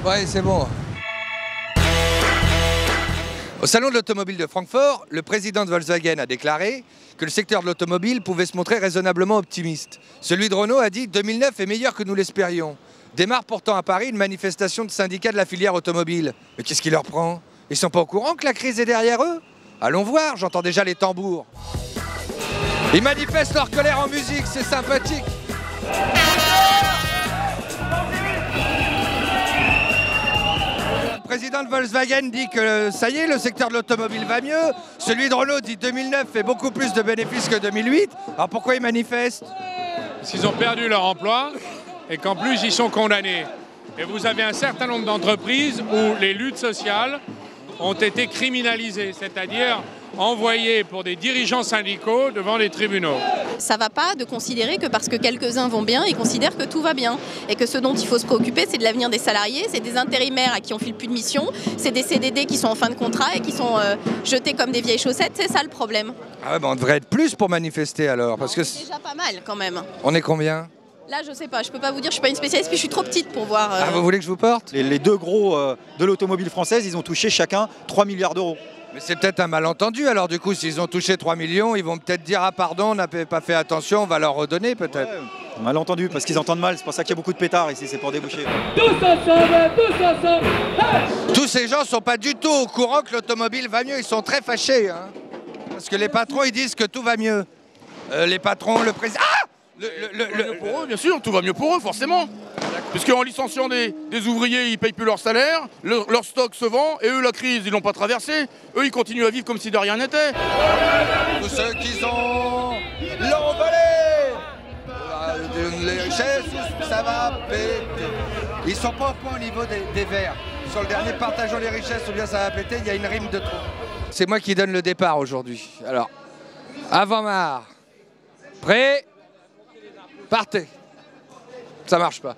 Ouais, c'est bon. Au salon de l'automobile de Francfort, le président de Volkswagen a déclaré que le secteur de l'automobile pouvait se montrer raisonnablement optimiste. Celui de Renault a dit « 2009 est meilleur que nous l'espérions ». Démarre pourtant à Paris une manifestation de syndicats de la filière automobile. Mais qu'est-ce qui leur prend? Ils sont pas au courant que la crise est derrière eux? Allons voir, j'entends déjà les tambours. Ils manifestent leur colère en musique, c'est sympathique. Le président de Volkswagen dit que ça y est, le secteur de l'automobile va mieux. Celui de Renault dit 2009 fait beaucoup plus de bénéfices que 2008. Alors pourquoi ils manifestent? Parce qu'ils ont perdu leur emploi et qu'en plus ils sont condamnés. Et vous avez un certain nombre d'entreprises où les luttes sociales ont été criminalisées, c'est-à-dire envoyées pour des dirigeants syndicaux devant les tribunaux. Ça ne va pas de considérer que parce que quelques-uns vont bien, ils considèrent que tout va bien. Et que ce dont il faut se préoccuper, c'est de l'avenir des salariés, c'est des intérimaires à qui on file plus de mission, c'est des CDD qui sont en fin de contrat et qui sont jetés comme des vieilles chaussettes, c'est ça le problème. Ah ouais, bah on devrait être plus pour manifester alors. Parce que c'est déjà pas mal quand même. On est combien? Là, je sais pas, je peux pas vous dire, je suis pas une spécialiste, puis je suis trop petite pour voir. Ah, vous voulez que je vous porte? Les deux gros de l'automobile française, ils ont touché chacun 3 milliards d'euros. Mais c'est peut-être un malentendu, alors du coup, s'ils ont touché 3 millions, ils vont peut-être dire « Ah pardon, on n'a pas fait attention, on va leur redonner peut-être. Ouais, malentendu, parce qu'ils entendent mal, c'est pour ça qu'il y a beaucoup de pétards ici, c'est pour déboucher. Tous ensemble, tous ensemble. Tous ces gens sont pas du tout au courant que l'automobile va mieux, ils sont très fâchés. Hein, parce que les patrons, ils disent que tout va mieux. Les patrons, le président... Ah pour eux, bien sûr, tout va mieux pour eux, forcément. Puisqu'en licenciant des ouvriers, ils ne payent plus leur salaire, leur stock se vend, et eux, la crise, ils l'ont pas traversée. Eux, ils continuent à vivre comme si de rien n'était. Tous ceux qui ont l'envolé, les richesses, ça va péter. Ils sont pas au point au niveau des verts. Sur le dernier, partageons les richesses ou bien ça va péter, il y a une rime de trop. C'est moi qui donne le départ aujourd'hui. Alors, avant-marre, prêt, partez. Ça marche pas.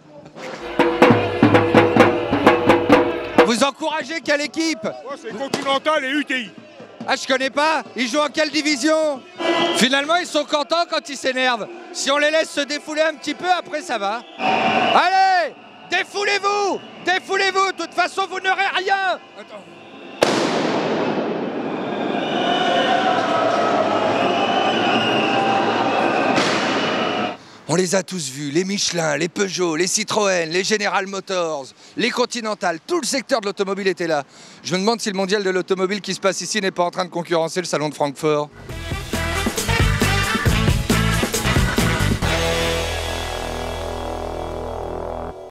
Vous encouragez quelle équipe? C'est Continental et UTI. Ah, je connais pas. Ils jouent en quelle division? Finalement, ils sont contents quand ils s'énervent. Si on les laisse se défouler un petit peu, après ça va. Allez, défoulez-vous. Défoulez-vous. De toute façon, vous n'aurez rien. Attends. On les a tous vus, les Michelin, les Peugeot, les Citroën, les General Motors, les Continental, tout le secteur de l'automobile était là. Je me demande si le mondial de l'automobile qui se passe ici n'est pas en train de concurrencer le salon de Francfort.